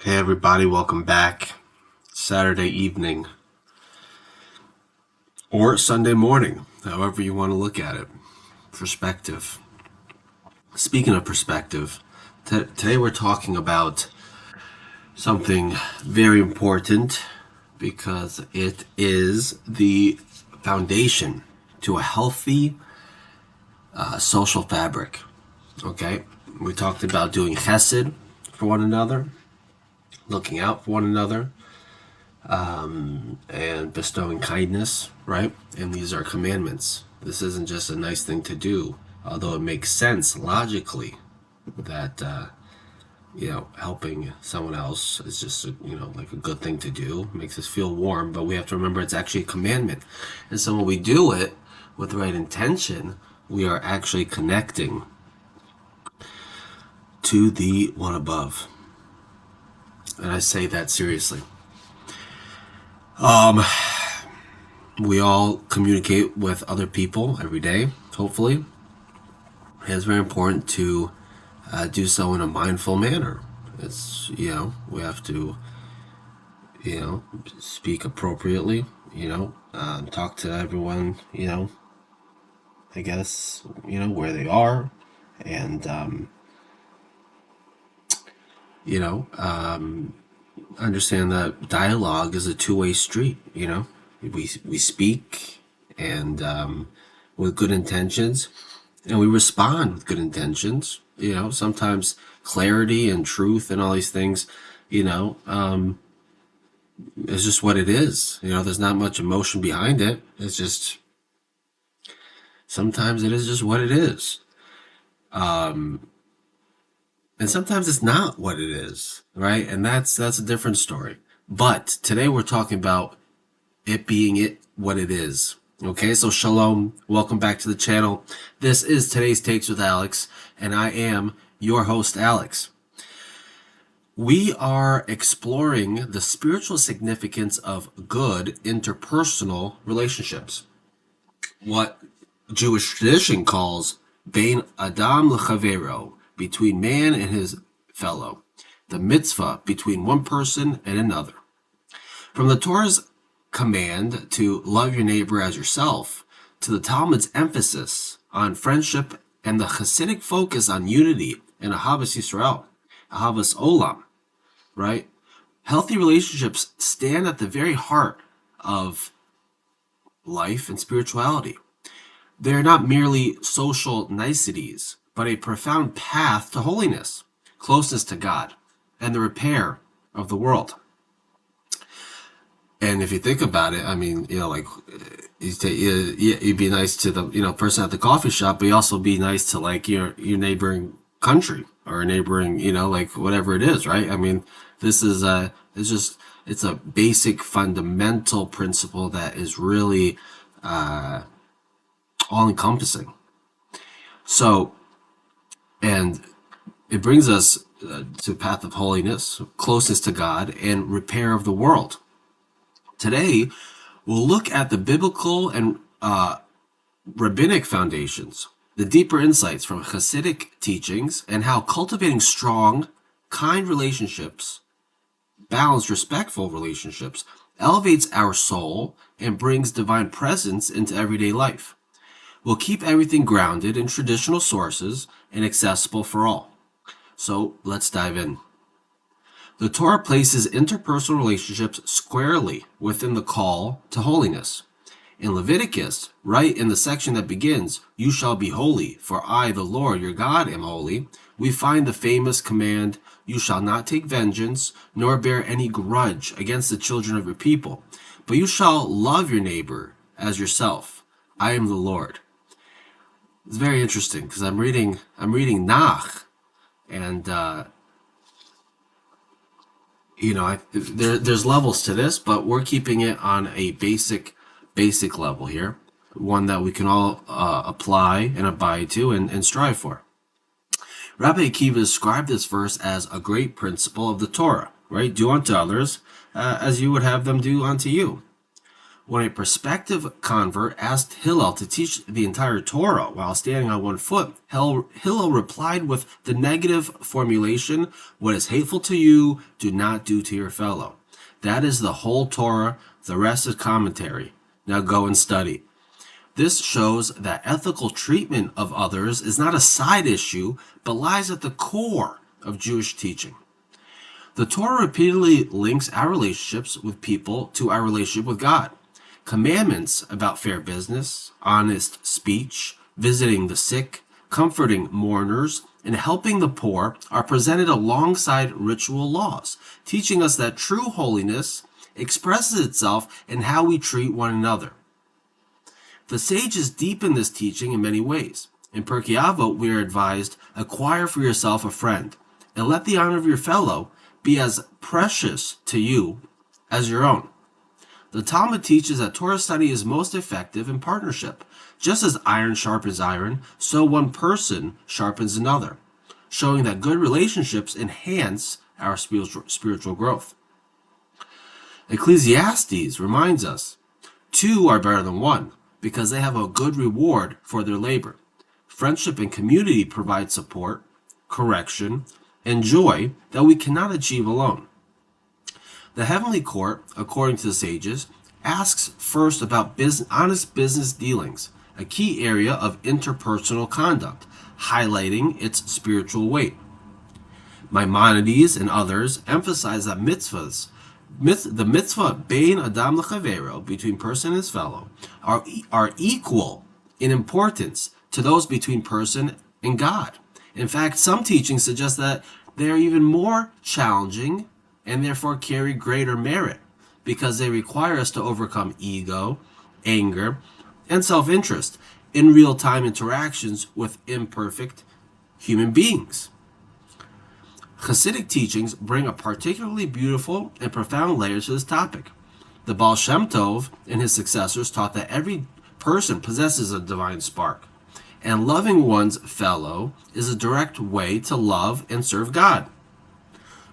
Hey everybody, welcome back. Saturday evening or Sunday morning, however you want to look at it. Perspective. Speaking of perspective, today we're talking about something very important because it is the foundation to a healthy social fabric. Okay? We talked about doing chesed for one another, looking out for one another, and bestowing kindness, right? And these are commandments. This isn't just a nice thing to do, although it makes sense logically that helping someone else is just like a good thing to do. Makes us feel warm, but we have to remember it's actually a commandment. And so when we do it with the right intention, we are actually connecting to the one above. And I say that seriously. We all communicate with other people every day, hopefully. And it's very important to do so in a mindful manner. We have to, speak appropriately, talk to everyone, I guess, where they are. And, you know, understand that dialogue is a two-way street. We speak and with good intentions, and we respond with good intentions. Sometimes clarity and truth and all these things, is just what it is. There's not much emotion behind it. It's just sometimes it is just what it is. And sometimes it's not what it is, right? And that's a different story. But today we're talking about it being what it is. Okay, so shalom. Welcome back to the channel. This is today's Takes with Alex, and I am your host, Alex. We are exploring the spiritual significance of good interpersonal relationships. What Jewish tradition calls Bein Adam L'Chavero, between man and his fellow, the mitzvah between one person and another. From the Torah's command to love your neighbor as yourself, to the Talmud's emphasis on friendship and the Hasidic focus on unity and Ahavas Yisrael, Ahavas Olam, right? Healthy relationships stand at the very heart of life and spirituality. They are not merely social niceties, but a profound path to holiness, closeness to God, and the repair of the world. And if you think about it, I mean, like you'd be nice to the person at the coffee shop, but you also be nice to like your neighboring country or neighboring like whatever it is, right? I mean, this is it's a basic fundamental principle that is really all encompassing. So, and it brings us to path of holiness, closeness to God, and repair of the world. Today, we'll look at the biblical and rabbinic foundations, the deeper insights from Hasidic teachings, and how cultivating strong, kind relationships, balanced, respectful relationships, elevates our soul and brings divine presence into everyday life. We'll keep everything grounded in traditional sources and accessible for all. So let's dive in. The Torah places interpersonal relationships squarely within the call to holiness. In Leviticus, right in the section that begins, "You shall be holy, for I, the Lord your God, am holy," we find the famous command, "You shall not take vengeance, nor bear any grudge against the children of your people, but you shall love your neighbor as yourself. I am the Lord." It's very interesting because I'm reading Nach, and there's levels to this, but we're keeping it on a basic level here, one that we can all apply and abide to and strive for. Rabbi Akiva described this verse as a great principle of the Torah, right? Do unto others as you would have them do unto you. When a prospective convert asked Hillel to teach the entire Torah while standing on one foot, Hillel replied with the negative formulation, "What is hateful to you, do not do to your fellow." That is the whole Torah, the rest is commentary. Now go and study. This shows that ethical treatment of others is not a side issue, but lies at the core of Jewish teaching. The Torah repeatedly links our relationships with people to our relationship with God. Commandments about fair business, honest speech, visiting the sick, comforting mourners, and helping the poor are presented alongside ritual laws, teaching us that true holiness expresses itself in how we treat one another. The sages deepen this teaching in many ways. In Pirkei Avot, we are advised, acquire for yourself a friend, and let the honor of your fellow be as precious to you as your own. The Talmud teaches that Torah study is most effective in partnership. Just as iron sharpens iron, so one person sharpens another, showing that good relationships enhance our spiritual growth. Ecclesiastes reminds us, two are better than one, because they have a good reward for their labor. Friendship and community provide support, correction, and joy that we cannot achieve alone. The heavenly court, according to the sages, asks first about honest business dealings, a key area of interpersonal conduct, highlighting its spiritual weight. Maimonides and others emphasize that the mitzvah bein adam lechavero, between person and his fellow, are equal in importance to those between person and God. In fact, some teachings suggest that they are even more challenging and therefore carry greater merit because they require us to overcome ego, anger, and self-interest in real-time interactions with imperfect human beings. Hasidic teachings bring a particularly beautiful and profound layer to this topic. The Baal Shem Tov and his successors taught that every person possesses a divine spark, and loving one's fellow is a direct way to love and serve God.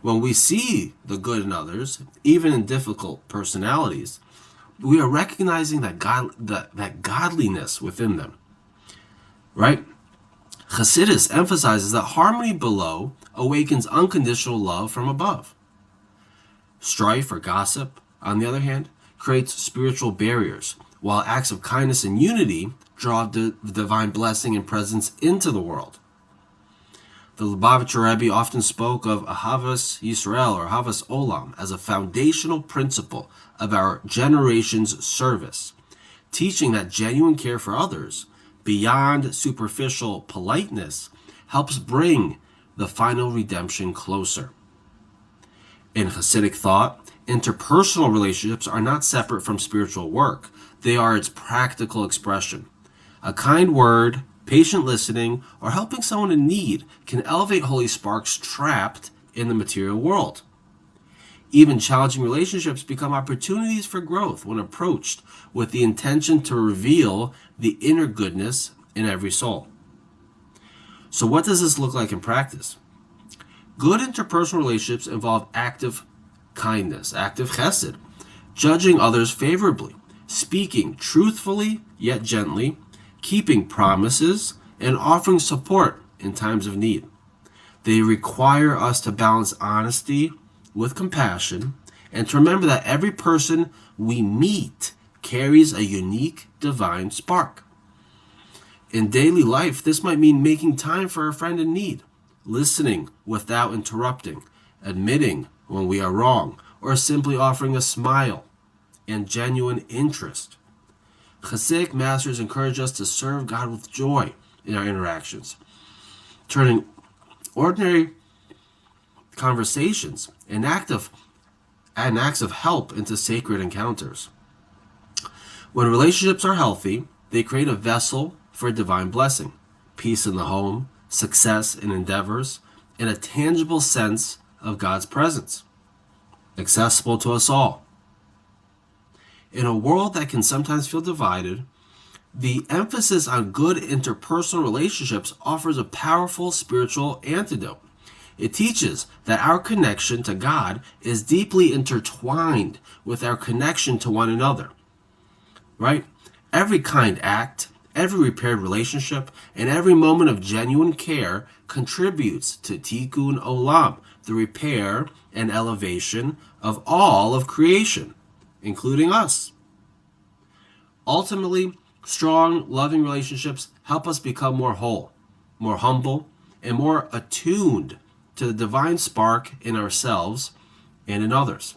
When we see the good in others, even in difficult personalities, we are recognizing that godliness within them. Right? Chassidus emphasizes that harmony below awakens unconditional love from above. Strife or gossip, on the other hand, creates spiritual barriers, while acts of kindness and unity draw the divine blessing and presence into the world. The Lubavitcher Rebbe often spoke of Ahavas Yisrael or Ahavas Olam as a foundational principle of our generation's service, teaching that genuine care for others, beyond superficial politeness, helps bring the final redemption closer. In Hasidic thought, interpersonal relationships are not separate from spiritual work. They are its practical expression. A kind word, patient listening, or helping someone in need can elevate holy sparks trapped in the material world. Even challenging relationships become opportunities for growth when approached with the intention to reveal the inner goodness in every soul. So what does this look like in practice? Good interpersonal relationships involve active kindness, active chesed, judging others favorably, speaking truthfully yet gently, keeping promises, and offering support in times of need. They require us to balance honesty with compassion and to remember that every person we meet carries a unique divine spark. In daily life, this might mean making time for a friend in need, listening without interrupting, admitting when we are wrong, or simply offering a smile and genuine interest. Hasidic masters encourage us to serve God with joy in our interactions, turning ordinary conversations and acts of help into sacred encounters. When relationships are healthy, they create a vessel for divine blessing, peace in the home, success in endeavors, and a tangible sense of God's presence, accessible to us all. In a world that can sometimes feel divided, the emphasis on good interpersonal relationships offers a powerful spiritual antidote. It teaches that our connection to God is deeply intertwined with our connection to one another. right? Every kind act, every repaired relationship, and every moment of genuine care contributes to tikkun olam, the repair and elevation of all of creation, including us. Ultimately, strong, loving relationships help us become more whole, more humble, and more attuned to the divine spark in ourselves and in others.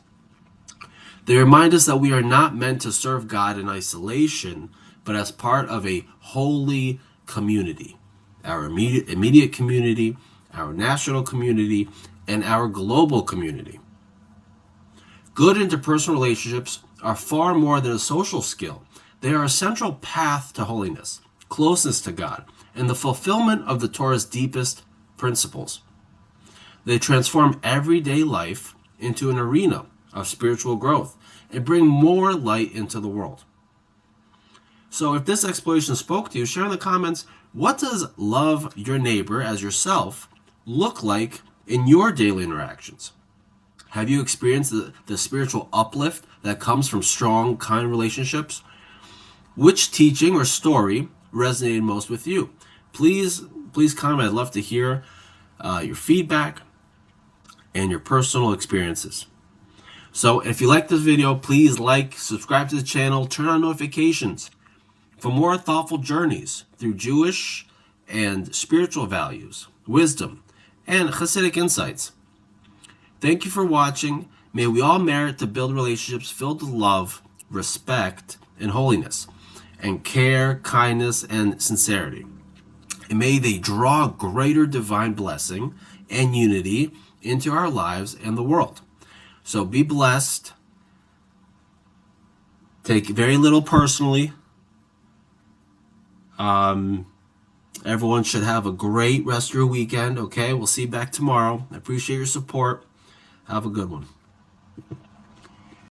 They remind us that we are not meant to serve God in isolation, but as part of a holy community. Our immediate community, our national community, and our global community. Good interpersonal relationships are far more than a social skill. They are a central path to holiness, closeness to God, and the fulfillment of the Torah's deepest principles. They transform everyday life into an arena of spiritual growth and bring more light into the world. So if this exploration spoke to you, share in the comments, what does love your neighbor as yourself look like in your daily interactions? Have you experienced the spiritual uplift that comes from strong, kind relationships? Which teaching or story resonated most with you? Please comment. I'd love to hear your feedback and your personal experiences. So if you like this video, please like, subscribe to the channel, turn on notifications for more thoughtful journeys through Jewish and spiritual values, wisdom, and Hasidic insights. Thank you for watching. May we all merit to build relationships filled with love, respect, and holiness, and care, kindness, and sincerity. And may they draw greater divine blessing and unity into our lives and the world. So be blessed. Take very little personally. Everyone should have a great rest of your weekend, okay? We'll see you back tomorrow. I appreciate your support. Have a good one.